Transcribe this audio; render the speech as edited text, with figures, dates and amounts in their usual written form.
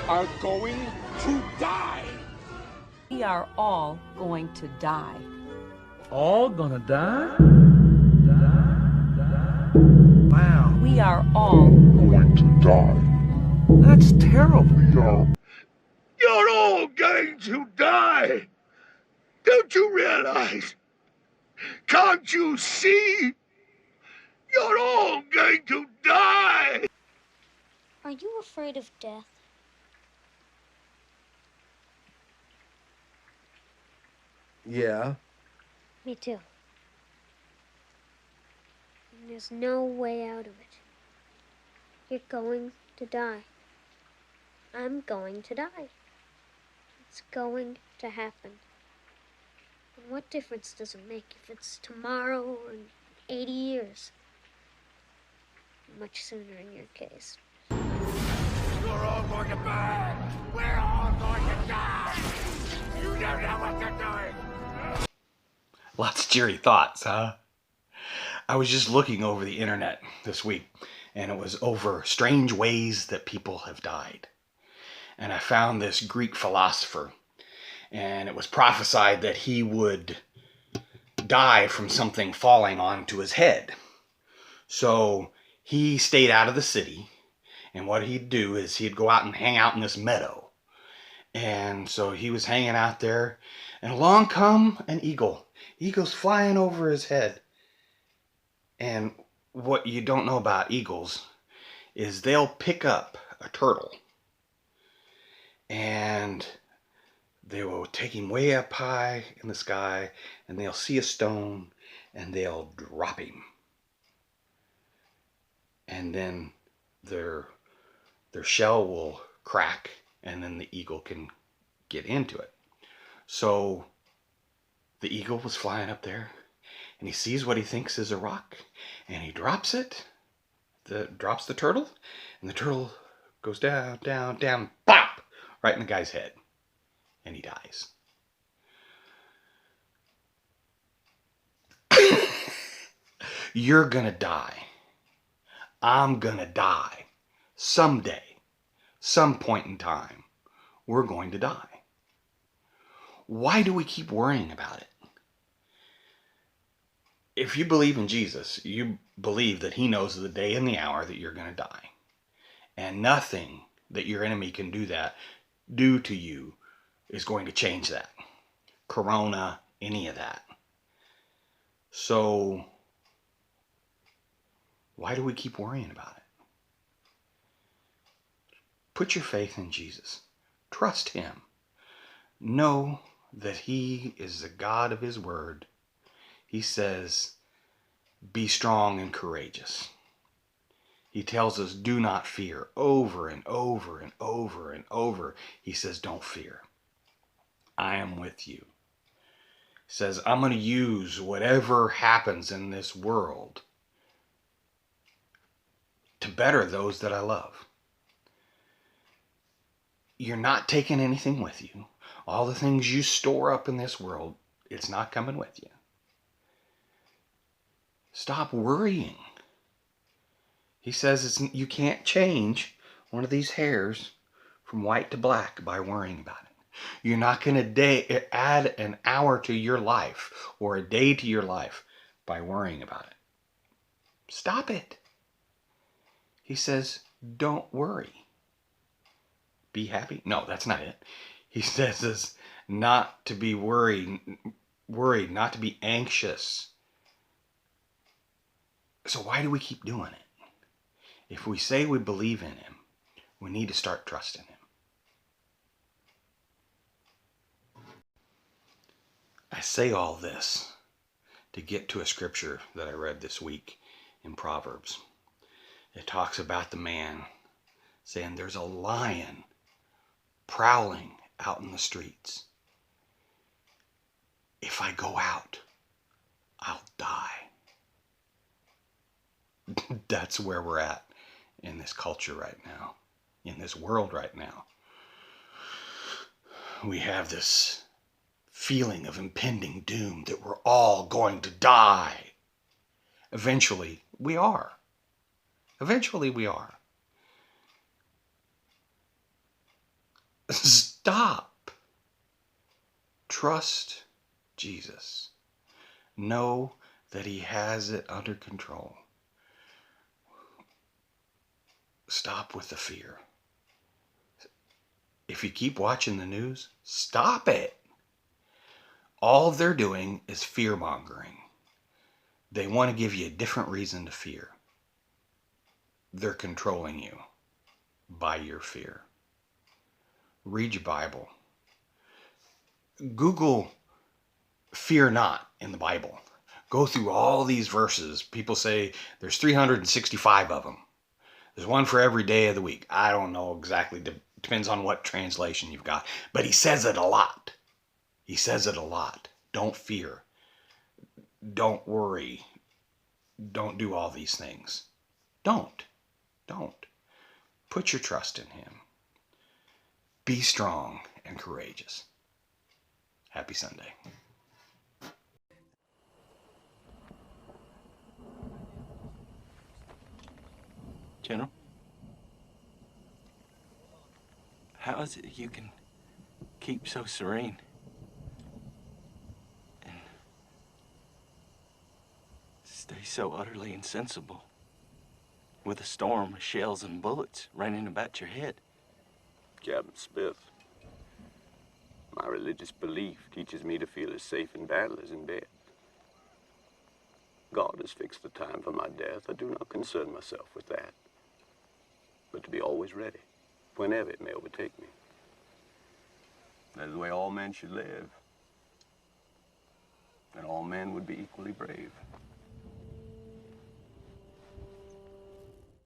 are going to die. We are all going to die. All gonna die? Wow. We are all Going to die. That's terrible. You're all going to die. Don't you realize? Can't you see? You're all going to die. Are you afraid of death? Yeah. Me too. And there's no way out of it. You're going to die. I'm going to die. It's going to happen. And what difference does it make if it's tomorrow or in 80 years? Much sooner in your case. You're all going to burn. We're all going to die. You don't know what you're doing. Lots of cheery thoughts, huh? I was just looking over the internet this week, and it was over strange ways that people have died. And I found this Greek philosopher, and it was prophesied that he would die from something falling onto his head. So he stayed out of the city, and what he'd do is he'd go out and hang out in this meadow. And so he was hanging out there, and along come an eagle. Eagle's flying over his head. And what you don't know about eagles is they'll pick up a turtle and they will take him way up high in the sky, and they'll see a stone and they'll drop him. And then their shell will crack, and then the eagle can get into it. So the eagle was flying up there, and he sees what he thinks is a rock, and he drops it, drops the turtle, and the turtle goes down, down, down, pop, right in the guy's head, and he dies. You're gonna die. I'm gonna die. Someday, some point in time, we're going to die. Why do we keep worrying about it? If you believe in Jesus, you believe that he knows the day and the hour that you're going to die. And nothing that your enemy can do to you is going to change that. Corona, any of that. So why do we keep worrying about it? Put your faith in Jesus. Trust him. Know that he is the God of his word. He says, be strong and courageous. He tells us, do not fear, over and over and over and over. He says, don't fear. I am with you. He says, I'm going to use whatever happens in this world to better those that I love. You're not taking anything with you. All the things you store up in this world, it's not coming with you. Stop worrying. He says you can't change one of these hairs from white to black by worrying about it. You're not going to add an hour to your life or a day to your life by worrying about it. Stop it. He says, don't worry. Be happy. No, that's not it. He says us not to be worried, not to be anxious. So why do we keep doing it? If we say we believe in him, we need to start trusting him. I say all this to get to a scripture that I read this week in Proverbs. It talks about the man saying there's a lion prowling out in the streets. If I go out, I'll die. That's where we're at in this culture right now, in this world right now. We have this feeling of impending doom that we're all going to die. Eventually, we are. Eventually, we are. Stop. Trust Jesus. Know that he has it under control. Stop with the fear. If you keep watching the news, stop it. All they're doing is fear-mongering. They want to give you a different reason to fear. They're controlling you by your fear. Read your Bible. Google fear not in the Bible. Go through all these verses. People say there's 365 of them. There's one for every day of the week. I don't know exactly. Depends on what translation you've got. But he says it a lot. He says it a lot. Don't fear. Don't worry. Don't do all these things. Don't. Put your trust in him. Be strong and courageous. Happy Sunday. General? How is it you can keep so serene? And stay so utterly insensible with a storm of shells and bullets raining about your head? Captain Smith, my religious belief teaches me to feel as safe in battle as in bed. God has fixed the time for my death. I do not concern myself with that, but to be always ready, whenever it may overtake me. That is the way all men should live, and all men would be equally brave.